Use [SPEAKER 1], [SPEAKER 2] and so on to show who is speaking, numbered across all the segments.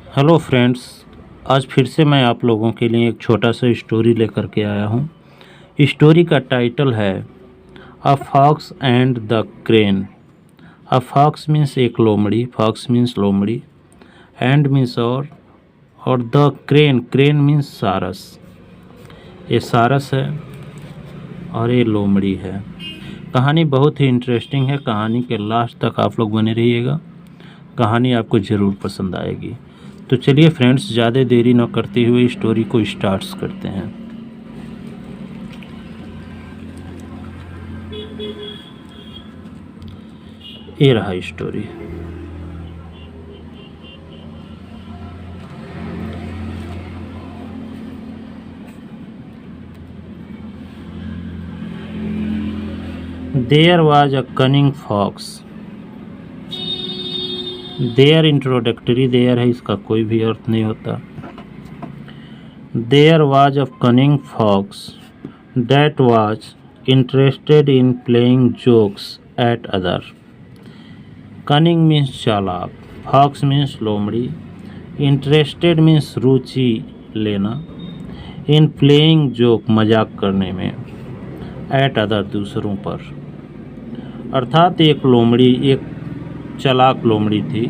[SPEAKER 1] Hello friends. आज फिर से मैं आप लोगों के लिए एक छोटा सा स्टोरी लेकर के आया हूँ। स्टोरी का टाइटल है a fox and the crane. A fox means एक लोमड़ी, फॉक्स मीन्स लोमड़ी, एंड मीन्स और द क्रेन, क्रेन मीन्स सारस। ये सारस है और ये लोमड़ी है। कहानी बहुत ही इंटरेस्टिंग है। कहानी के लास्ट तक आप लोग बने रहिएगा, कहानी आपको ज़रूर पसंद आएगी। तो चलिए फ्रेंड्स, ज़्यादा देरी न करते हुए स्टोरी को स्टार्ट करते हैं। ये रहा story. There was a cunning fox. There introductory there है, इसका कोई भी अर्थ नहीं होता। There was a cunning fox that was interested in playing jokes at other. Cunning means चालाक, फॉक्स मीन्स लोमड़ी, इंटरेस्टेड मीन्स रुचि लेना, इन प्लेइंग जोक मजाक करने में, एट अदर दूसरों पर। अर्थात एक लोमड़ी, एक चालाक लोमड़ी थी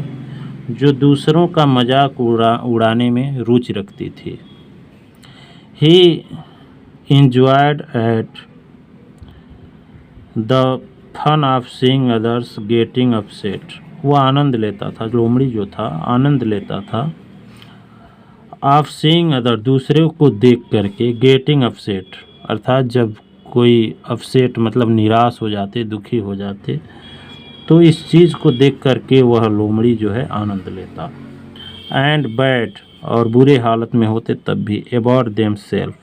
[SPEAKER 1] जो दूसरों का मजाक उड़ाने में रुचि रखती थी। ही enjoyed at the fun of seeing others getting upset। वो आनंद लेता था, लोमड़ी जो था आनंद लेता था ऑफ सीइंग अदर, दूसरे को देख करके, गेटिंग अपसेट अर्थात जब कोई अपसेट मतलब निराश हो जाते, दुखी हो जाते, तो इस चीज़ को देख करके वह लोमड़ी जो है आनंद लेता। एंड बैड, और बुरे हालत में होते तब भी, अबाउट देम सेल्फ,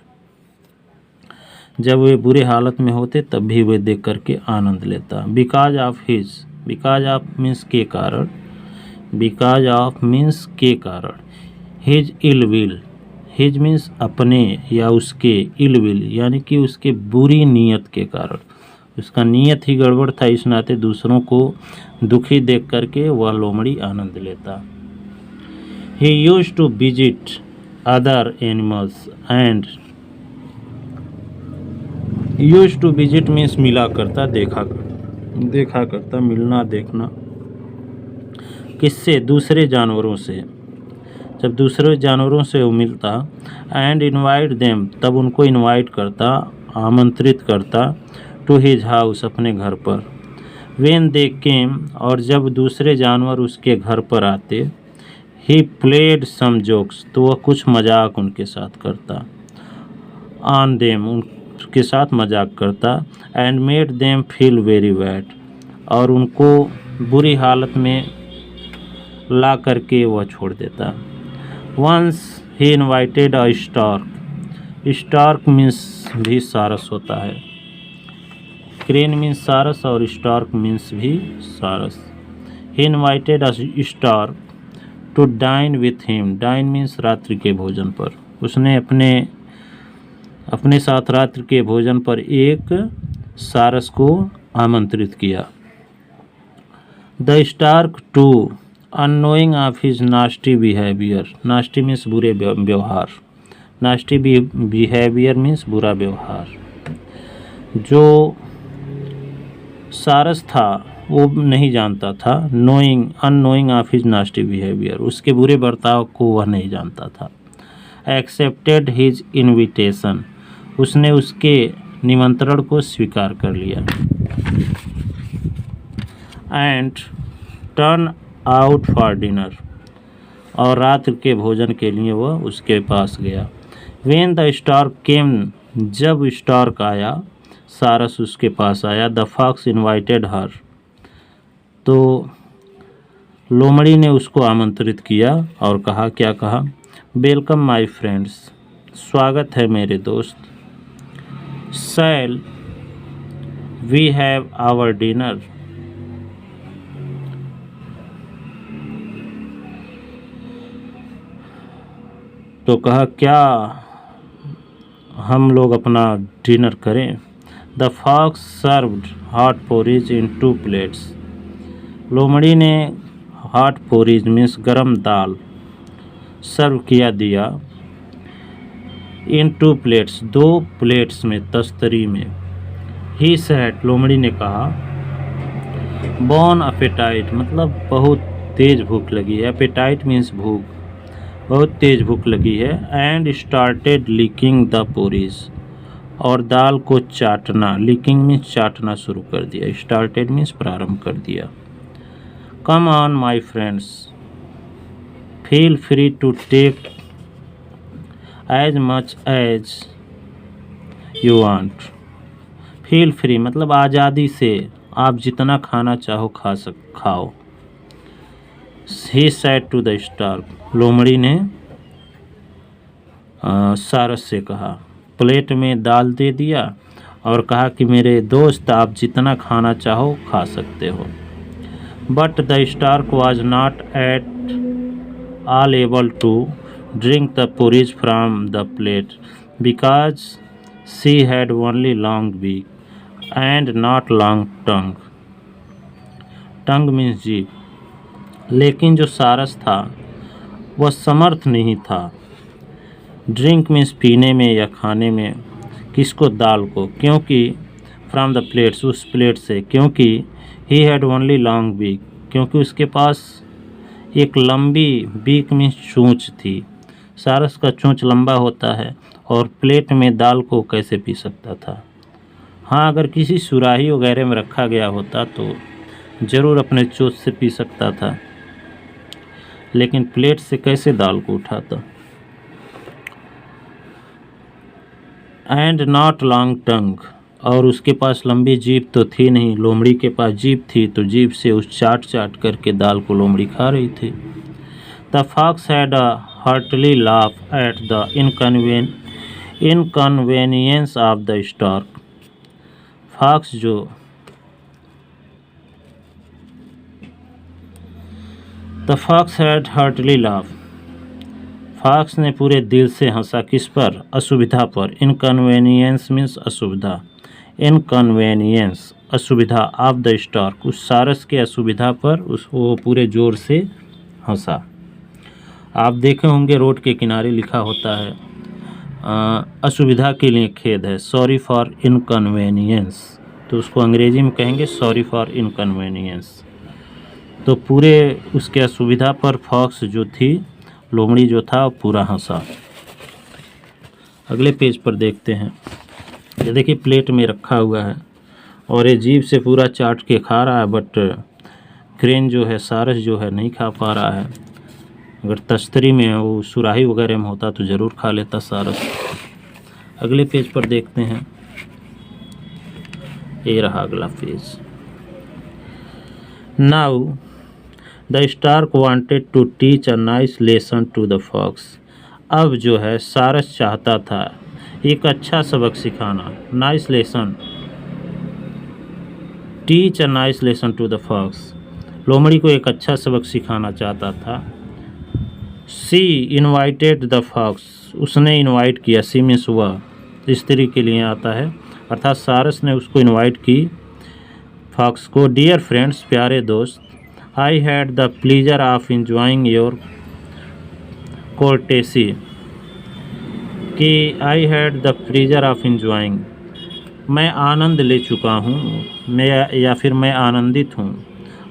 [SPEAKER 1] जब वे बुरे हालत में होते तब भी वे देख करके आनंद लेता। Because of his, because of means के कारण, बिकॉज ऑफ मीन्स के कारण, his ill will, his means अपने या उसके, इल विल यानी कि उसके बुरी नीयत के कारण, उसका नीयत ही गड़बड़ था, इस नाते दूसरों को दुखी देख करके वह लोमड़ी आनंद लेता। He used to visit other animals and, used to visit means मिला करता, देखा करता, मिलना देखना। किससे? दूसरे जानवरों से। जब दूसरे जानवरों से वो मिलता, एंड इनवाइट देम, तब उनको इनवाइट करता, आमंत्रित करता, टू हिज हाउस, अपने घर पर। व्हेन दे केम, और जब दूसरे जानवर उसके घर पर आते, ही प्लेड सम जोक्स, तो वह कुछ मजाक उनके साथ करता, ऑन देम, उनके साथ मजाक करता, and made them feel very bad, और उनको बुरी हालत में ला करके वह छोड़ देता। Once he invited a stork, stork means भी सारस होता है, क्रेन मीन्स सारस और स्टार्क मीन्स भी सारस। He invited a stork to dine with him, dine means रात्रि के भोजन पर, उसने अपने साथ रात्रि के भोजन पर एक सारस को आमंत्रित किया। The stork to unknowing of his nasty behaviour, nasty means बुरे व्यवहार, नास्टी बिहेवियर मीन्स बुरा व्यवहार। जो सारस था वो नहीं जानता था, knowing, annoying of his nasty behaviour, उसके बुरे बर्ताव को वह नहीं जानता था। एक्सेप्टेड हिज इनविटेशन, उसने उसके निमंत्रण को स्वीकार कर लिया। And turn out for dinner, और रात के भोजन के लिए वह उसके पास गया। व्हेन द स्टार्क केम, जब स्टार्क आया, सारस उसके पास आया। द फॉक्स इनवाइटेड हर, तो लोमड़ी ने उसको आमंत्रित किया और कहा, क्या कहा? वेलकम माय फ्रेंड्स, स्वागत है मेरे दोस्त। Shall we have our dinner, तो कहा क्या हम लोग अपना डिनर करें? The fox served hot porridge in 2 plates, लोमड़ी ने हॉट पोरीज मीन्स गरम दाल, सर्व किया दिया। इन 2 प्लेट्स, 2 प्लेट्स में, तस्तरी में। ही सेड, लोमड़ी ने कहा। बॉर्न अपेटाइट मतलब बहुत तेज भूख लगी है। अपेटाइट मीन्स भूख, बहुत तेज भूख लगी है। And started leaking the porridge, और दाल को चाटना, लीकिंग मीन्स चाटना शुरू कर दिया। स्टार्टेड मीन्स प्रारंभ कर दिया। Come on my friends, feel free to take as much as you want. Feel free मतलब आज़ादी से, आप जितना खाना चाहो खाओ। He said to the star, लोमड़ी ने सारस से कहा। प्लेट में दाल दे दिया और कहा कि मेरे दोस्त, आप जितना खाना चाहो खा सकते हो। But the stork was not at all able to drink the porridge from the plate because she had only long beak and not long tongue. Tongue means जीभ। लेकिन जो सारस था वह समर्थ नहीं था। ड्रिंक मीन्स पीने में या खाने में। किसको? दाल को। क्योंकि फ्रॉम द प्लेट्स, उस प्लेट से। क्योंकि he had only long beak, क्योंकि उसके पास एक लंबी, बीक मीन्स चोंच थी। सारस का चोंच लंबा होता है और प्लेट में दाल को कैसे पी सकता था? हाँ, अगर किसी सुराही वगैरह में रखा गया होता तो ज़रूर अपने चोंच से पी सकता था, लेकिन प्लेट से कैसे दाल को उठाता? एंड नॉट लॉन्ग टंग, और उसके पास लंबी जीभ तो थी नहीं। लोमड़ी के पास जीभ थी, तो जीभ से उस चाट चाट करके दाल को लोमड़ी खा रही थी। The fox had a heartily laugh at the inconvenience of the stork. Fox जो the fox had heartily laugh, fox ने पूरे दिल से हंसा। किस पर? असुविधा पर। इनकन्वेनियंस मीन्स असुविधा। इनकन्वेनियंस असुविधा ऑफ द स्टार्क, उस सारस के असुविधा पर वो पूरे जोर से हंसा। आप देखे होंगे रोड के किनारे लिखा होता है असुविधा के लिए खेद है, सॉरी फॉर इनकन्वेनियंस। तो उसको अंग्रेजी में कहेंगे सॉरी फॉर इनकन्वेनियंस। तो पूरे उसके असुविधा पर फॉक्स जो थी, लोमड़ी जो था, पूरा हंसा। अगले पेज पर देखते हैं। ये देखिए प्लेट में रखा हुआ है और ये जीभ से पूरा चाट के खा रहा है, बट क्रेन जो है, सारस जो है, नहीं खा पा रहा है। अगर तस्तरी में, वो सुराही वगैरह में होता तो ज़रूर खा लेता सारस। अगले पेज पर देखते हैं। ये रहा अगला page. Now the stork wanted to teach a nice lesson to the fox. अब जो है सारस चाहता था एक अच्छा सबक सिखाना। Nice lesson, teach a nice lesson to the fox. लोमड़ी को एक अच्छा सबक सिखाना चाहता था। सी इनवाइटेड द फॉक्स, उसने इनवाइट किया। सी मीन्स वह, स्त्री के लिए आता है, अर्थात सारस ने उसको इनवाइट की, फॉक्स को। डियर फ्रेंड्स, प्यारे दोस्त, I had the pleasure of enjoying your courtesy, कि I had the pleasure of enjoying, मैं आनंद ले चुका हूँ, मैं या फिर मैं आनंदित हूँ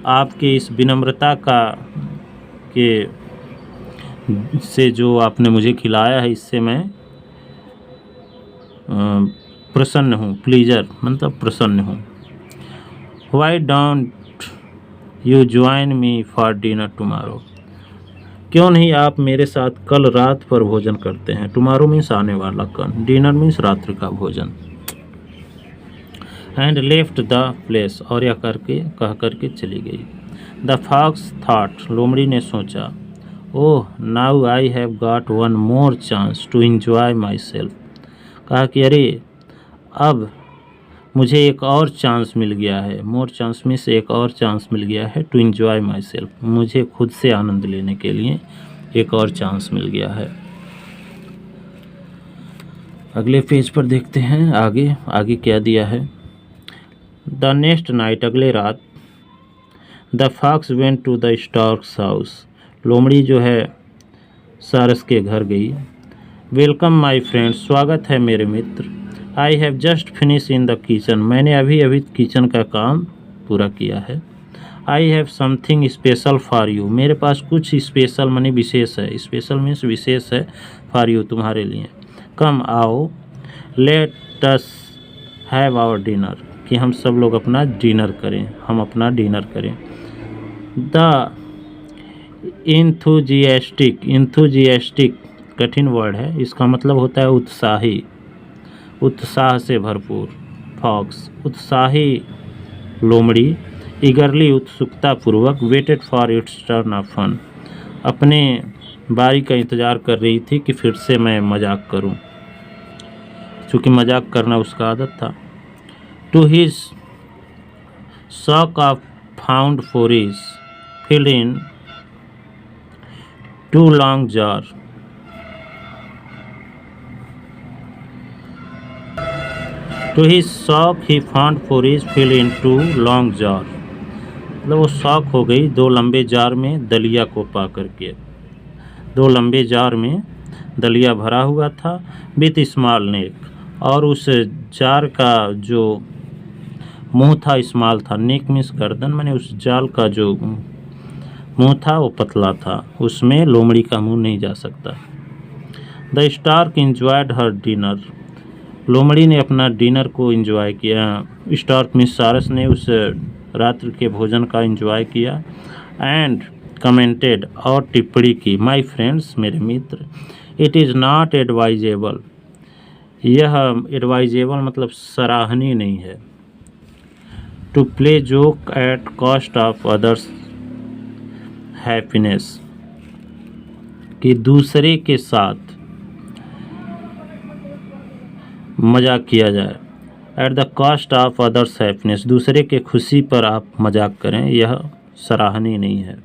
[SPEAKER 1] आपकी इस विनम्रता का के से जो आपने मुझे खिलाया है, इससे मैं प्रसन्न हूँ। प्लीजर मतलब प्रसन्न हूँ। Why don't you join me for dinner tomorrow, क्यों नहीं आप मेरे साथ कल रात पर भोजन करते हैं। टुमारो मीन्स आने वाला कल, डिनर मीन्स रात्रि का भोजन। एंड लेफ्ट द प्लेस, और यह कह करके चली गई। द फॉक्स थॉट, लोमड़ी ने सोचा, oh now I have got one more chance to enjoy myself. कहा कि अरे अब मुझे एक और चांस मिल गया है। मोर चांस में से एक और चांस मिल गया है। टू एंजॉय माई सेल्फ, मुझे खुद से आनंद लेने के लिए एक और चांस मिल गया है। अगले पेज पर देखते हैं आगे क्या दिया है। द नेक्स्ट नाइट, अगले रात, the fox went to the stork's house, लोमड़ी जो है सारस के घर गई। वेलकम माय फ्रेंड, स्वागत है मेरे मित्र। I have just finish in the kitchen, मैंने अभी अभी किचन का काम पूरा किया है। I have something special for you, मेरे पास कुछ स्पेशल माने विशेष है, स्पेशल मीन्स विशेष है, फॉर यू तुम्हारे लिए। कम आओ, let us have our dinner, कि हम सब लोग अपना डिनर करें, हम अपना डिनर करें। द इंथुजियास्टिक कठिन वर्ड है, इसका मतलब होता है उत्साही, उत्साह से भरपूर। फॉक्स उत्साही लोमड़ी। ईगरली उत्सुकता पूर्वक। Waited for its turn of fun, अपने बारी का इंतज़ार कर रही थी कि फिर से मैं मजाक करूं, चूँकि मजाक करना उसका आदत था। To his shock of found porridge filled in two long jar. To his shock he found porridge filled in two long jar, मतलब वो शॉक हो गई दो लंबे जार में दलिया को पा करके। दो लंबे जार में दलिया भरा हुआ था, विथ स्मॉल नेक, और उस जार का जो मुंह था स्मॉल था, नेक मीन्स गर्दन, माने उस जाल का जो मुंह था वो पतला था, उसमें लोमड़ी का मुंह नहीं जा सकता। The stork enjoyed her dinner, लोमड़ी ने अपना डिनर को एंजॉय किया। स्टार्क मीन्स सारस ने उस रात्रि के भोजन का एंजॉय किया। एंड कमेंटेड, और टिप्पणी की, माय फ्रेंड्स, मेरे मित्र, इट इज़ नॉट एडवाइजेबल, यह एडवाइजेबल मतलब सराहनीय नहीं है। To play joke at cost of others happiness, कि दूसरे के साथ मजाक किया जाए। At the cost of others happiness, दूसरे के खुशी पर आप मजाक करें, यह सराहनीय नहीं है।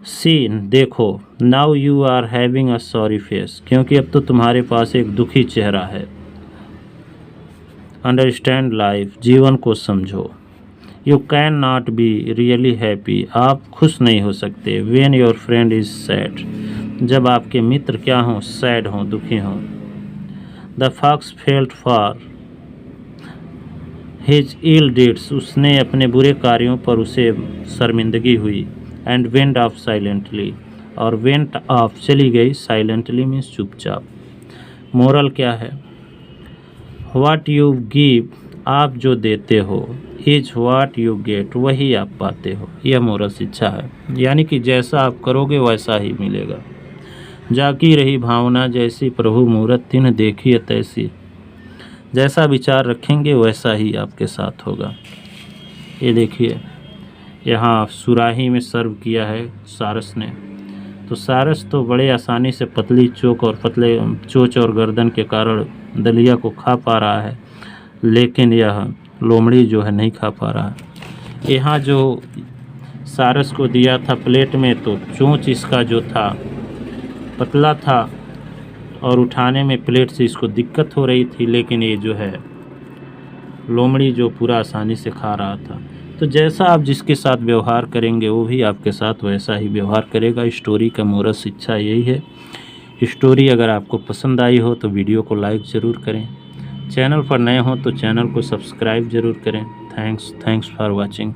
[SPEAKER 1] सी देखो, now you are having a sorry face, क्योंकि अब तो तुम्हारे पास एक दुखी चेहरा है। अंडरस्टैंड लाइफ, जीवन को समझो। You can not be really happy, आप खुश नहीं हो सकते। When your friend is sad, जब आपके मित्र क्या हों, सैड हों, दुखी हों। The fox felt for his ill deeds, उसने अपने बुरे कार्यों पर उसे शर्मिंदगी हुई। एंड वेंट ऑफ साइलेंटली, और वेंट ऑफ चली गई, साइलेंटली मीन्स चुपचाप। मोरल क्या है? व्हाट यू गिव, आप जो देते हो, इज व्हाट यू गेट, वही आप पाते हो, यह मोरल शिक्षा है। यानी कि जैसा आप करोगे वैसा ही मिलेगा। जाकी रही भावना जैसी, प्रभु मूरत तिन्ह देखी तैसी, जैसा विचार रखेंगे वैसा ही आपके साथ होगा। ये देखिए यहाँ सुराही में सर्व किया है सारस ने, तो सारस तो बड़े आसानी से पतली चोक और पतले चोच और गर्दन के कारण दलिया को खा पा रहा है, लेकिन यह लोमड़ी जो है नहीं खा पा रहा है। यहाँ जो सारस को दिया था प्लेट में, तो चोंच इसका जो था पतला था और उठाने में प्लेट से इसको दिक्कत हो रही थी, लेकिन ये जो है लोमड़ी जो पूरा आसानी से खा रहा था। तो जैसा आप जिसके साथ व्यवहार करेंगे वो भी आपके साथ वैसा ही व्यवहार करेगा। स्टोरी का मोरल शिक्षा यही है। स्टोरी अगर आपको पसंद आई हो तो वीडियो को लाइक ज़रूर करें, चैनल पर नए हो तो चैनल को सब्सक्राइब ज़रूर करें। Thanks for watching.